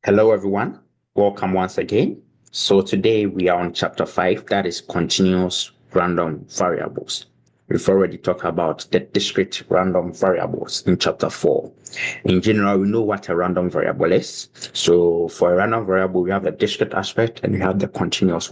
Hello, everyone. Welcome once again. So today we are on chapter 5, that is continuous random variables. We've already talked about the discrete random variables in chapter 4. In general, we know what a random variable is. So for a random variable, we have the discrete aspect and we have the continuous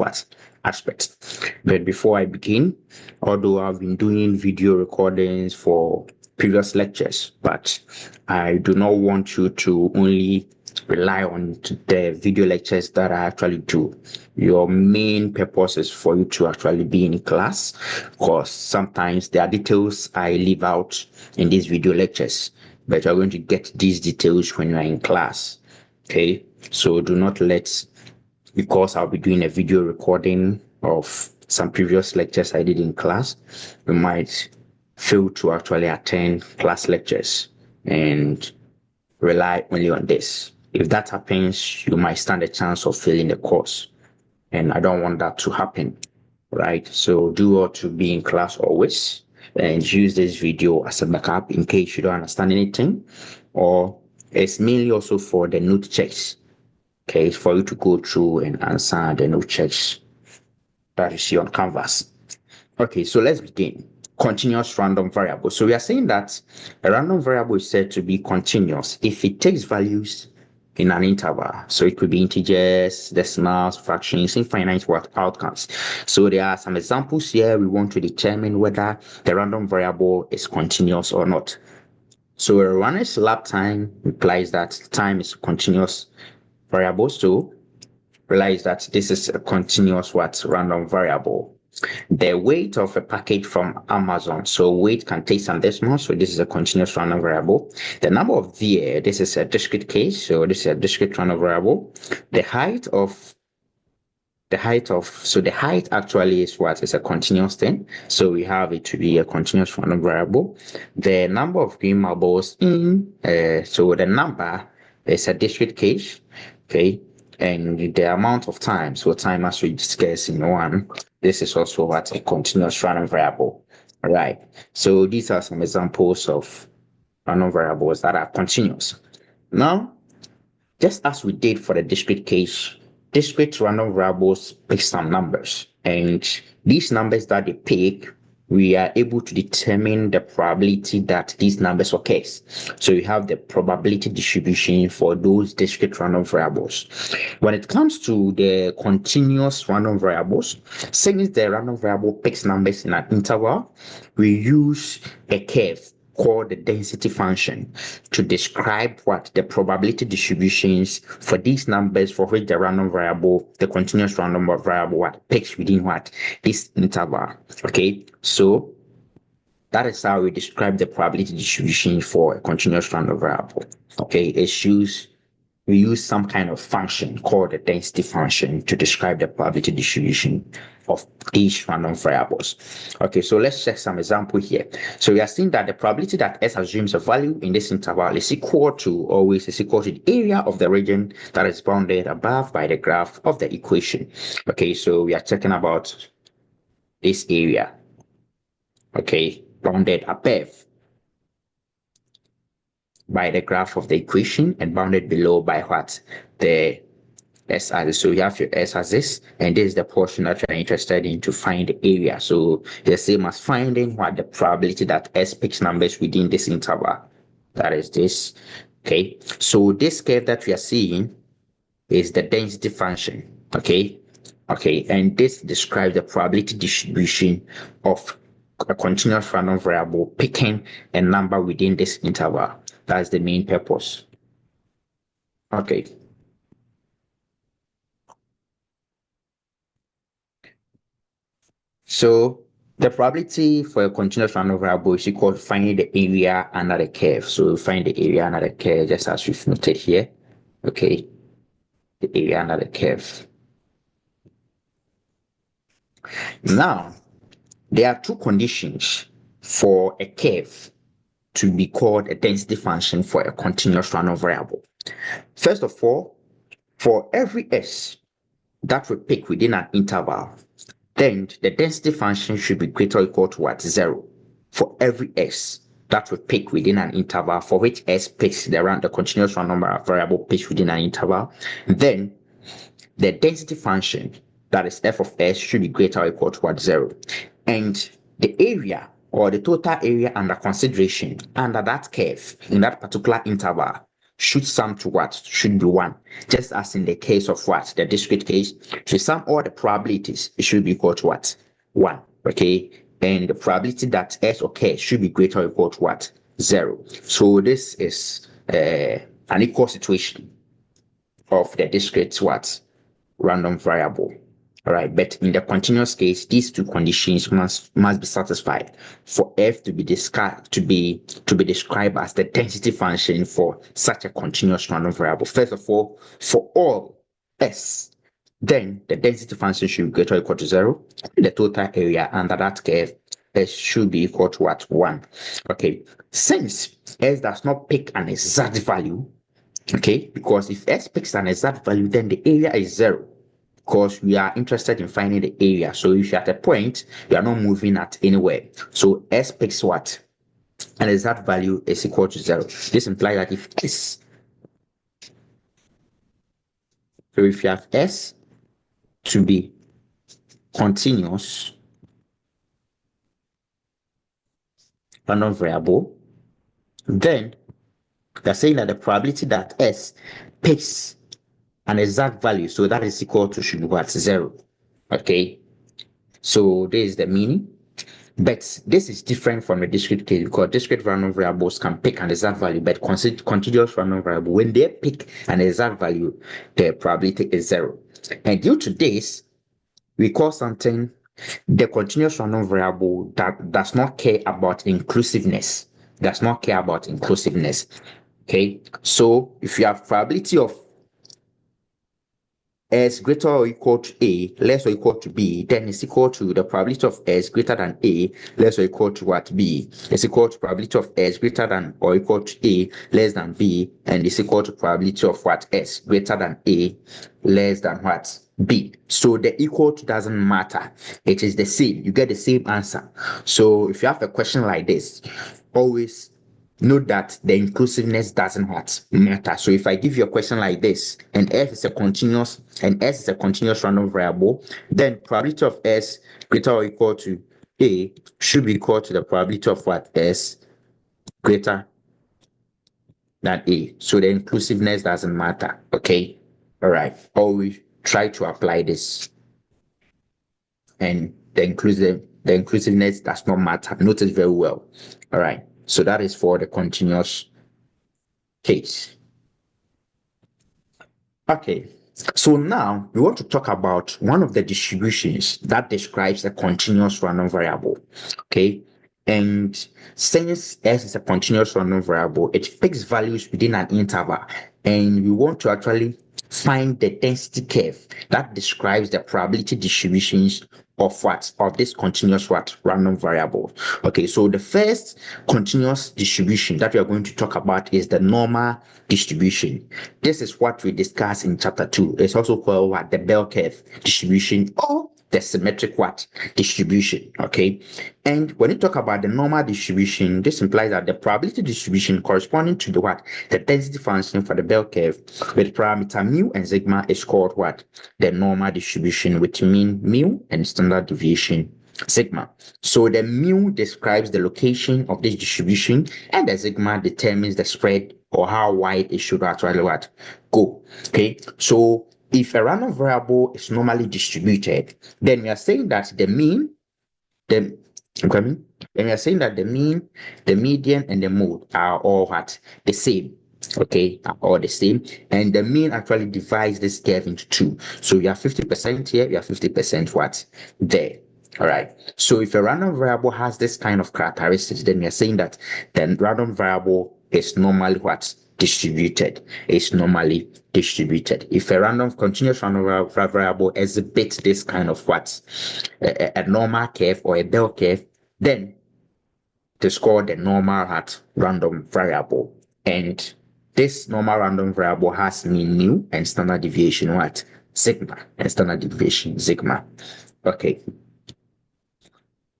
aspect. But before I begin, although I've been doing video recordings for previous lectures, but I do not want you to only rely on the video lectures that I actually do. Your main purpose is for you to actually be in class, because sometimes there are details I leave out in these video lectures, but you're going to get these details when you are in class. Okay, so do not let, because I'll be doing a video recording of some previous lectures I did in class, you might fail to actually attend class lectures and rely only on this. If that happens, you might stand a chance of failing the course. And I don't want that to happen, right? So do well to be in class always and use this video as a backup in case you don't understand anything. Or it's mainly also for the note checks. Okay, it's for you to go through and answer the note checks that you see on Canvas. Okay, so let's begin. Continuous random variable. So we are saying that a random variable is said to be continuous if it takes values in an interval. So it could be integers, decimals, fractions, infinite outcomes. So there are some examples here. We want to determine whether the random variable is continuous or not. So a runner's lap time implies that time is a continuous variable. So realize that this is a continuous random variable. The weight of a package from Amazon. So weight can take some decimals. So this is a continuous random variable. The number of the this is a discrete case. So this is a discrete random variable. The height actually is a continuous thing. So we have it to be a continuous random variable. The number of green marbles so the number is a discrete case. Okay. And the amount of time, so time as we discussed in one, this is also a continuous random variable. All right. So these are some examples of random variables that are continuous. Now, just as we did for the discrete case, discrete random variables pick some numbers, and these numbers that they pick, we are able to determine the probability that these numbers occurs. So you have the probability distribution for those discrete random variables. When it comes to the continuous random variables, since the random variable picks numbers in an interval, we use a curve called the density function to describe what the probability distributions for these numbers for which the random variable, the continuous random variable, picks within this interval. Okay, so that is how we describe the probability distribution for a continuous random variable. Okay, we use some kind of function called the density function to describe the probability distribution of these random variables. Okay, so let's check some example here. So we are seeing that the probability that S assumes a value in this interval is equal to the area of the region that is bounded above by the graph of the equation. Okay, so we are checking about this area. Okay, bounded above by the graph of the equation and bounded below by the S-axis. So you have your S-axis, and this is the portion that you're interested in to find the area. So the same as finding what the probability that S picks numbers within this interval. That is this. Okay. So this curve that we are seeing is the density function. Okay. Okay. And this describes the probability distribution of a continuous random variable picking a number within this interval. That's the main purpose. Okay. So the probability for a continuous random variable is equal to finding the area under the curve. So we find the area under the curve just as we've noted here. Okay. The area under the curve. Now, there are two conditions for a curve to be called a density function for a continuous random variable. First of all, for every S that we pick within an interval, then the density function should be greater or equal to 0 for every S. that we pick within an interval, for which S picks the continuous random variable picks within an interval, then the density function, that is f of S, should be greater or equal to what? 0. And the area or the total area under consideration under that curve in that particular interval should sum to what? Should be 1. Just as in the case of what? The discrete case. So sum all the probabilities, it should be equal to what? 1. Okay. And the probability that S occurs should be greater or equal to what? 0. So this is an equal situation of the discrete what? Random variable. All right, but in the continuous case, these two conditions must be satisfied for f to be described as the density function for such a continuous random variable. First of all, for all s, then the density function should be greater or equal to 0. The total area under that curve s should be equal to what? 1. Okay, since s does not pick an exact value, okay, because if s picks an exact value, then the area is 0. Because we are interested in finding the area. So if you're at a point, you are not moving at anywhere. So S picks what? And exact value is equal to 0. This implies that if S, so if you have S to be continuous random variable, then they're saying that the probability that S picks an exact value, so that is equal to should be what? 0. Okay, so this is the meaning. But this is different from a discrete case, because discrete random variables can pick an exact value, but continuous random variable, when they pick an exact value, the probability is 0. And due to this, we call something the continuous random variable that does not care about inclusiveness. Okay, so if you have probability of S greater or equal to A, less or equal to B, then it's equal to the probability of S greater than A, less or equal to what? B. It's equal to probability of S greater than or equal to A, less than B, and it's equal to probability of what? S greater than A, less than what? B. So the equal to doesn't matter. It is the same. You get the same answer. So if you have a question like this, always note that the inclusiveness doesn't matter. So if I give you a question like this, and f is a continuous and s is a continuous random variable, then probability of s greater or equal to A should be equal to the probability of what? S greater than A. So the inclusiveness doesn't matter. Okay. All right. Always try to apply this. And the inclusiveness does not matter. Notice very well. All right. So that is for the continuous case. Okay, so now we want to talk about one of the distributions that describes a continuous random variable. Okay, and since S is a continuous random variable, it fixes values within an interval, and we want to actually find the density curve that describes the probability distributions of this continuous random variable. Okay, so the first continuous distribution that we are going to talk about is the normal distribution. This is what we discussed in chapter 2. It's also called the bell curve distribution, or the symmetric distribution. Okay, and when you talk about the normal distribution, this implies that the probability distribution corresponding to the density function for the bell curve with parameter mu and sigma is called the normal distribution, with mean mu and standard deviation sigma. So the mu describes the location of this distribution, and the sigma determines the spread or how wide it should actually go. Okay, so if a random variable is normally distributed, then we are saying that the mean, then we are saying that the mean, the median, and the mode are all the same. Okay, are all the same, and the mean actually divides this curve into 2. So you have 50% here, you have 50% there. All right. So if a random variable has this kind of characteristics, then we are saying that the random variable is normally distributed. It's normally distributed. If a continuous random variable exhibits this kind of a normal curve or a bell curve, then it is called the normal random variable. And this normal random variable has mean mu and standard deviation sigma, and standard deviation sigma. Okay.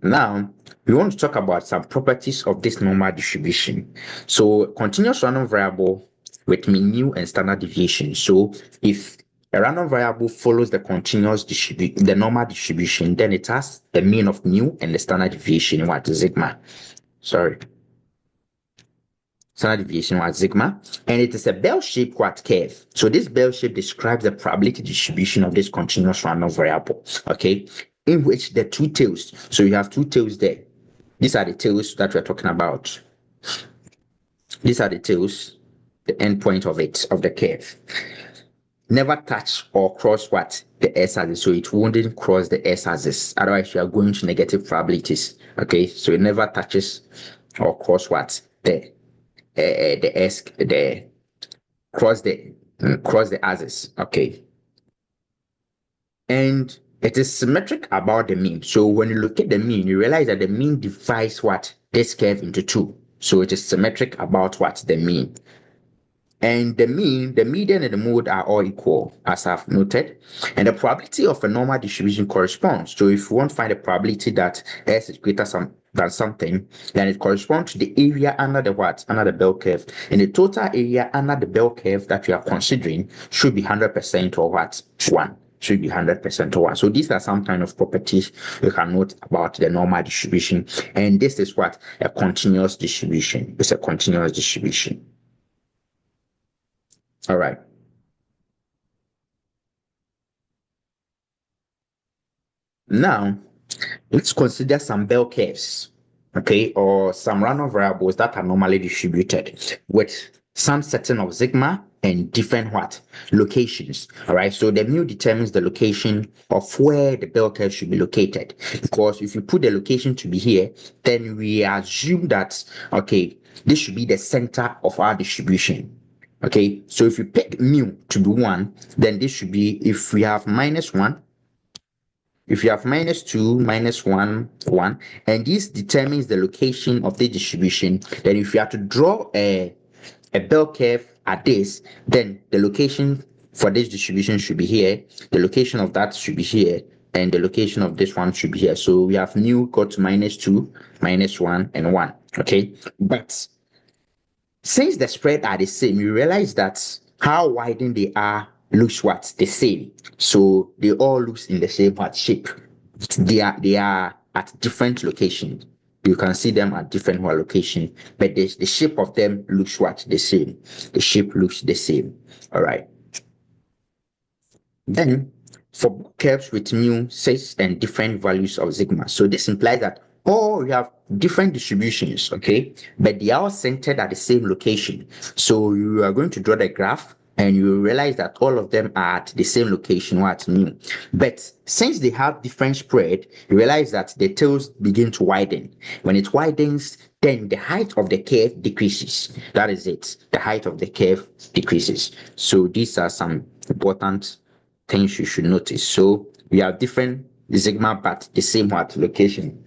Now, we want to talk about some properties of this normal distribution. So, continuous random variable with mean mu and standard deviation. So, if a random variable follows the normal distribution, then it has the mean of mu and the standard deviation, what sigma. Standard deviation was sigma, and it is a bell-shaped curve. So this bell shape describes the probability distribution of this continuous random variable, okay, in which the two tails, so you have two tails there. These are the tails that we're talking about. These are the tails, the end point of the curve. Never touch or cross what? The s-axis. So it wouldn't cross the s-axis. Otherwise, you are going to negative probabilities. Okay, so it never touches or cross what? The cross the axis. Okay, and it is symmetric about the mean. So when you look at the mean, you realize that the mean divides what? This curve into two. So it is symmetric about what? The mean. And the mean, the median, and the mode are all equal, as I've noted. And the probability of a normal distribution corresponds. So if you want to find the probability that S is greater than something, then it corresponds to the area under the what? Under the bell curve. And the total area under the bell curve that we are considering should be 100% or what? 1. Should be 100% or 1. So these are some kind of properties you can note about the normal distribution. And this is what? A continuous distribution. It's a continuous distribution. All right. Now, let's consider some bell curves, okay, or some random variables that are normally distributed with some setting of sigma and different what? Locations. All right. So the mu determines the location of where the bell curve should be located. Because if you put the location to be here, then we assume that, okay, this should be the center of our distribution. Okay, so if you pick mu to be 1, then this should be, if we have -1, if you have -2, -1, 1, and this determines the location of the distribution, then if you have to draw a bell curve at this, then the location for this distribution should be here, the location of that should be here, and the location of this one should be here. So we have mu got to -2, -1, and 1. Okay, but since the spread are the same, you realize that how widened they are looks what? The same. So they all look in the same what shape. They are at different locations. You can see them at different locations, but the shape of them looks what? The same. The shape looks the same. All right. Then for curves with mu, 6, and different values of sigma. So this implies that we have different distributions, okay, but they are all centered at the same location. So you are going to draw the graph and you realize that all of them are at the same location, what mu. But since they have different spread, you realize that the tails begin to widen. When it widens, then the height of the curve decreases. That is it. The height of the curve decreases. So these are some important things you should notice. So we have different sigma, but the same what? Location.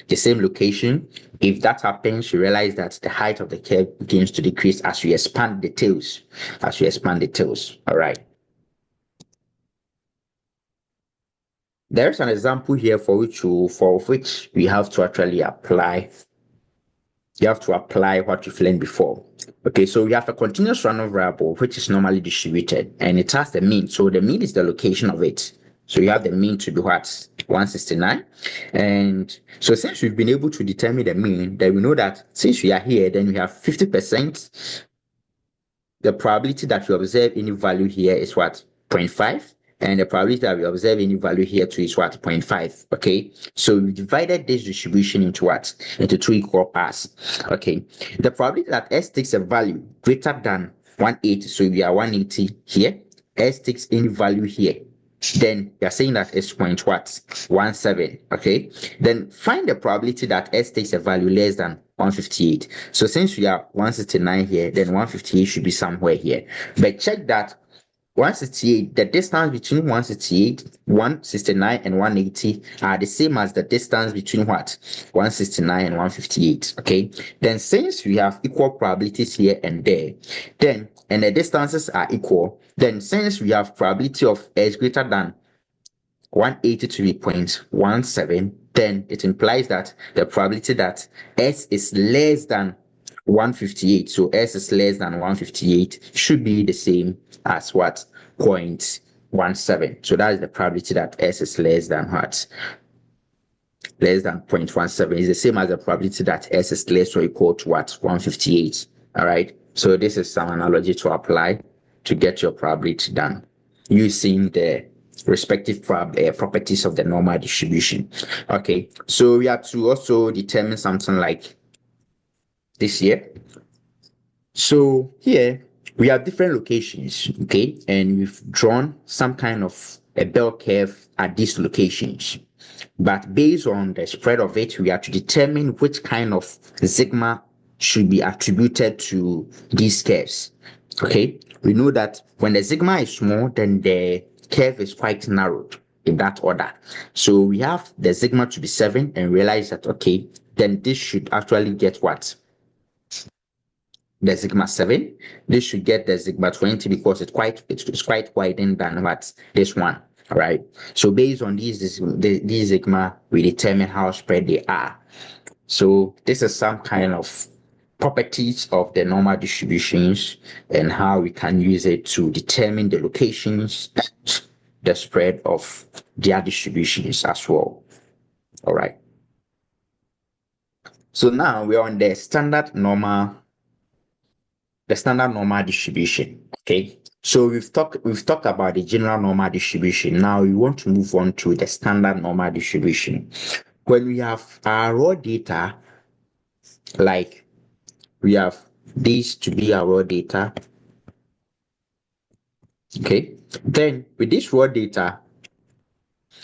The same location. If that happens, you realize that the height of the curve begins to decrease as you expand the tails. All right. There's an example here for which we have to actually apply. You have to apply what you've learned before. Okay, so we have a continuous random variable which is normally distributed and it has the mean. So the mean is the location of it. So you have the mean to be what? 169. And so since we've been able to determine the mean, then we know that since we are here, then we have 50%. The probability that we observe any value here is what? 0.5. And the probability that we observe any value here too is what? 0.5. Okay. So we divided this distribution into what? Into two equal parts. Okay. The probability that S takes a value greater than 180. So we are 180 here. S takes any value here. Then you're saying that it's 0.17. Okay. Then find the probability that S takes a value less than 158. So since we are 169 here, then 158 should be somewhere here. But check that 168, the distance between 168, 169, and 180 are the same as the distance between what? 169 and 158. Okay. Then since we have equal probabilities here and there, then and the distances are equal, then since we have probability of S greater than 180 to be 0.17, then it implies that the probability that S is less than 158, so S is less than 158, should be the same as what? 0.17. So that is the probability that S is less than what? Less than 0.17 is the same as the probability that S is less or equal to what? 158. All right. So this is some analogy to apply to get your probability done using the respective properties of the normal distribution. Okay. So we have to also determine something like this here. So here we have different locations, okay, and we've drawn some kind of a bell curve at these locations. But based on the spread of it, we have to determine which kind of sigma should be attributed to these curves. Okay, we know that when the sigma is small, then the curve is quite narrowed in that order. So we have the sigma to be 7 and realize that, okay, then this should actually get what? The sigma 7. This should get the sigma 20 because it's quite widened than what? This one. All right. So based on these sigma, we determine how spread they are. So this is some kind of properties of the normal distributions and how we can use it to determine the locations and the spread of their distributions as well. All right. So now we're on the standard normal distribution. Okay. So we've talked about the general normal distribution. Now we want to move on to the standard normal distribution. When we have our raw data, like we have these to be our raw data. Okay. Then with this raw data,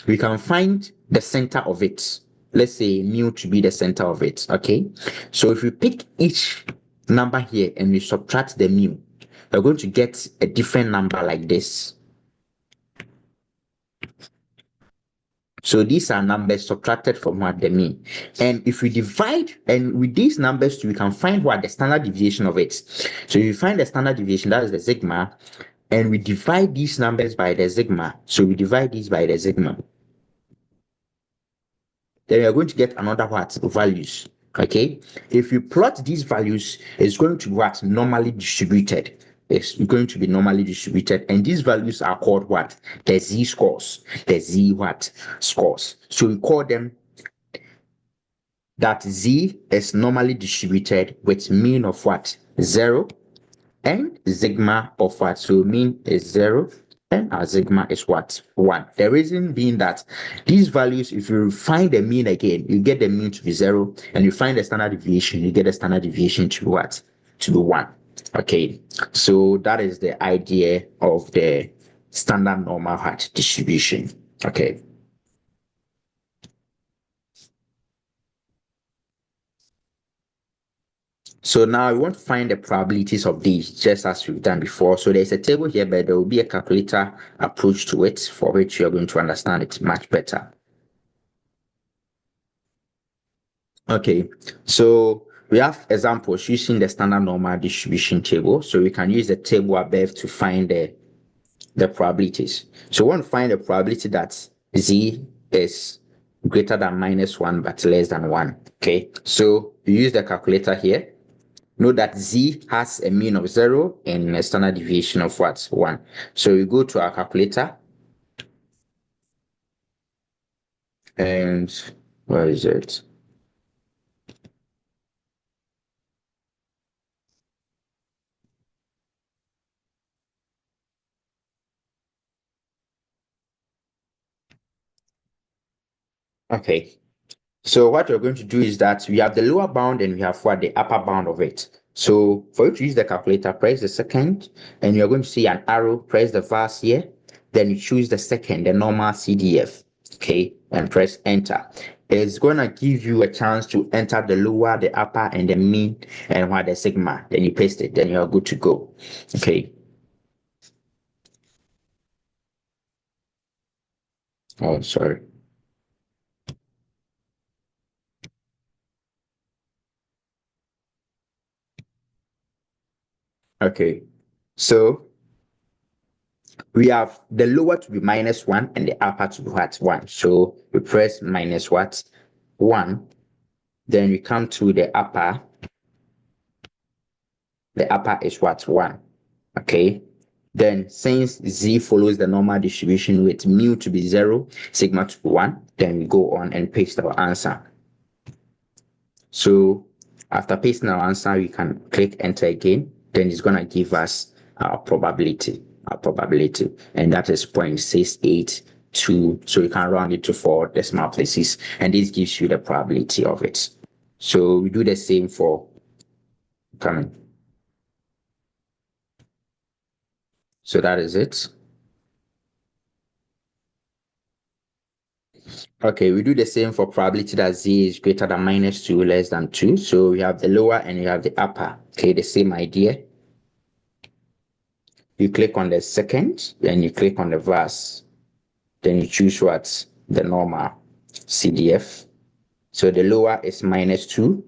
we can find the center of it. Let's say mu to be the center of it. Okay. So if we pick each number here and we subtract the mu, we're going to get a different number like this. So these are numbers subtracted from what they mean. And if we divide, and with these numbers, we can find what the standard deviation of it. So if you find the standard deviation, that is the sigma, and we divide these numbers by the sigma. So we divide these by the sigma. Then we are going to get another what? Values. Okay. If you plot these values, it's going to be what? Normally distributed. It's going to be normally distributed, and these values are called what? The z-scores. The z what? Scores. So we call them that z is normally distributed with mean of what? 0 and sigma of what? So mean is 0 and our sigma is what? 1. The reason being that these values, if you find the mean again, you get the mean to be 0, and you find the standard deviation, you get the standard deviation to be what? To be 1. Okay, so that is the idea of the standard normal distribution. Okay. So now we want to find the probabilities of these, just as we've done before. So there's a table here, but there will be a calculator approach to it for which you're going to understand it much better. Okay, so we have examples using the standard normal distribution table. So we can use the table above to find the probabilities. So we want to find the probability that z is greater than -1 but less than 1. Okay, so you use the calculator here. Know that z has a mean of 0 and a standard deviation of what? 1. So we go to our calculator, and where is it? Okay. So what we're going to do is that we have the lower bound and we have what? The upper bound of it. So for you to use the calculator, press the second, and you're going to see an arrow, press the verse here, then you choose the second, the normal CDF, okay, and press enter. It's going to give you a chance to enter the lower, the upper, and the mean, and what? The sigma. Then you paste it, then you're good to go. Okay. Oh, sorry. Okay. So we have the lower to be -1 and the upper to be what? 1. So we press minus what? 1. Then we come to the upper. The upper is what? 1. Okay. Then since z follows the normal distribution with mu to be 0, sigma to be 1, then we go on and paste our answer. So after pasting our answer, we can click enter again. Then it's going to give us our probability, and that is 0.682. So you can round it to 4 decimal places, and this gives you the probability of it. So we do the same for coming. So that is it. Okay, we do the same for probability that z is greater than -2, less than 2. So we have the lower and you have the upper. Okay, the same idea. You click on the second, then you click on the verse. Then you choose what? The normal CDF. So the lower is -2.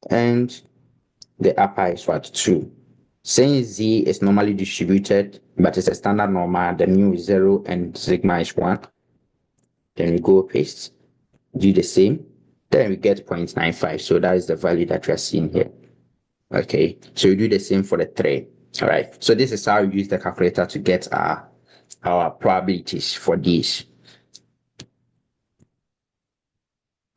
And the upper is what? 2. Since z is normally distributed, but it's a standard normal, the mu is 0 and sigma is 1. Then we go paste, do the same. Then we get 0.95. So that is the value that we are seeing here. Okay, so we do the same for the 3. All right, so this is how we use the calculator to get our probabilities for these.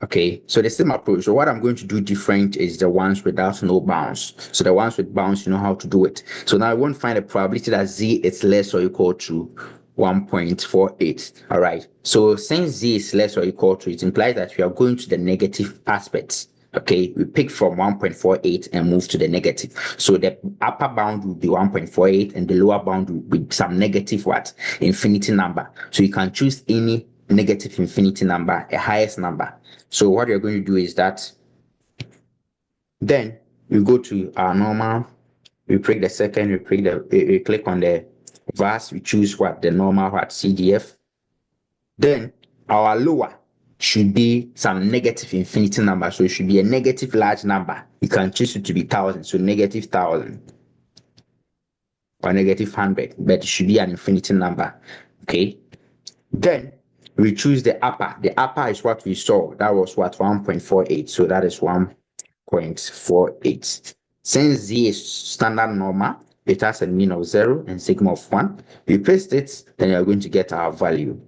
Okay, so the same approach. So what I'm going to do different is the ones without no bounds. So the ones with bounds, you know how to do it. So now I want to find a probability that z is less or equal to 1.48. All right, so since z is less or equal to, it implies that we are going to the negative aspects. Okay, we pick from 1.48 and move to the negative. So the upper bound will be 1.48 and the lower bound will be some negative what? Infinity number. So you can choose any negative infinity number, a highest number. So what you're going to do is that then we go to our normal, we pick the second, we click on the verse, we choose what? The normal what? CDF. Then our lower should be some negative infinity number. So it should be a negative large number. You can choose it to be 1,000. So negative 1,000 or negative 100, but it should be an infinity number. Okay. Then we choose the upper. The upper is what we saw. That was what? 1.48. So that is 1.48. Since z is standard normal, it has a mean of 0 and sigma of 1. We paste it, then you're going to get our value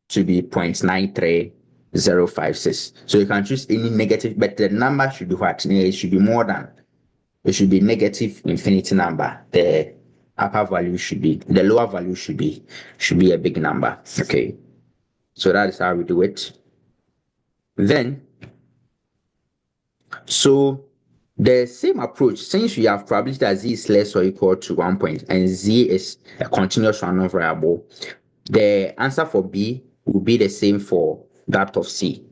to be 0.93056. So you can choose any negative, but the number should be what? It should be more than. It should be negative infinity number. The upper value should be, the lower value should be a big number. Okay, so that is how we do it. Then, so the same approach, since we have probability that z is less or equal to 1 point and z is a continuous random variable, the answer for B will be the same for that of C.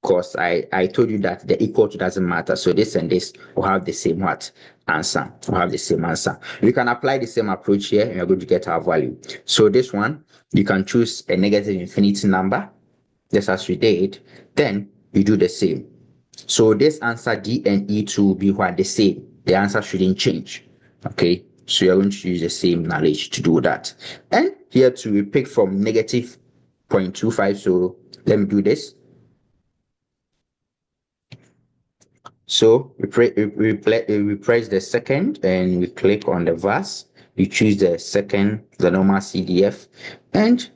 Because I told you that the equal to doesn't matter. So this and this will have the same what? Answer. Will have the same answer. We can apply the same approach here and we're going to get our value. So this one, you can choose a negative infinity number, just as we did. Then you do the same. So this answer D and E2 will be what? The same. The answer shouldn't change. Okay. So you're going to use the same knowledge to do that. And here too, we pick from negative 0.25. So let me do this. So we press the second and we click on the verse. You choose the second, the normal CDF. And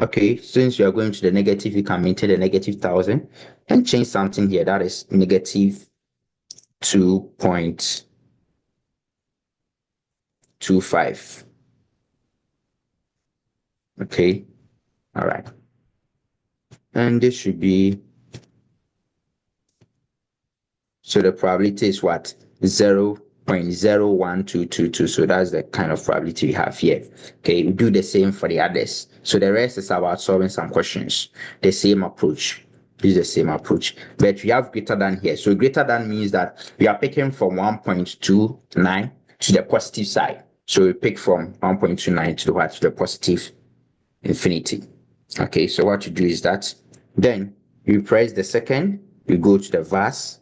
okay, since you are going to the negative, you can maintain the negative 1,000 and change something here. That is negative 2.25. Okay, all right. And this should be, so the probability is what? 0.01222. So that's the kind of probability we have here. Okay, we do the same for the others. So the rest is about solving some questions. The same approach. Use the same approach. But we have greater than here. So greater than means that we are picking from 1.29 to the positive side. So we pick from 1.29 to the what? To the positive infinity. Okay, so what you do is that then you press the second, you go to the verse.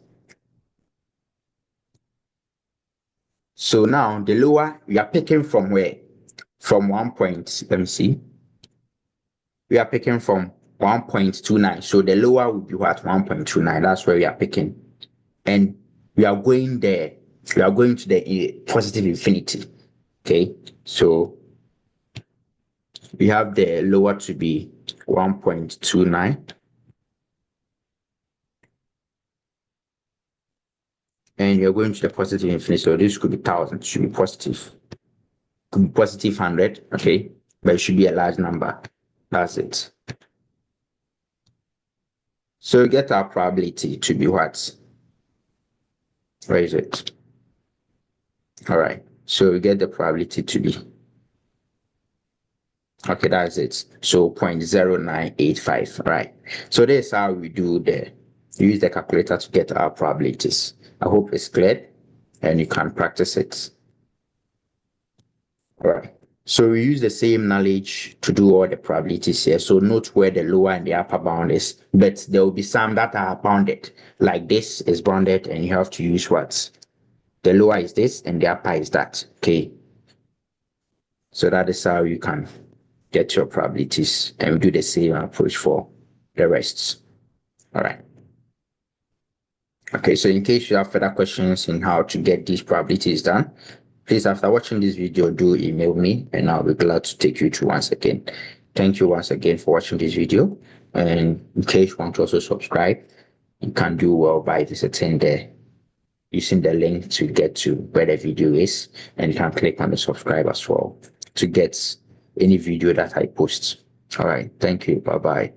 So now the lower, we are picking from where? From 1 point, let me see. we are picking from 1.29. So the lower will be what? 1.29. That's where we are picking. And we are going there. We are going to the positive infinity. Okay. So we have the lower to be 1.29. And you're going to the positive infinity. So this could be 1,000. It should be positive. Could be positive 100. Okay. But it should be a large number. That's it. So we get our probability to be what? Where is it? All right. So we get the probability to be. Okay, that's it. So 0.0985. Right. So this is how we do use the calculator to get our probabilities. I hope it's clear and you can practice it. All right. So we use the same knowledge to do all the probabilities here. So note where the lower and the upper bound is, but there will be some that are bounded. Like this is bounded and you have to use what? The lower is this and the upper is that. Okay. So that is how you can get your probabilities, and we do the same approach for the rest. All right. Okay, so in case you have further questions in how to get these probabilities done, please, after watching this video, do email me and I'll be glad to take you through once again. Thank you once again for watching this video. And in case you want to also subscribe, you can do well by visiting using the link to get to where the video is, and you can click on the subscribe as well to get any video that I post. All right. Thank you. Bye-bye.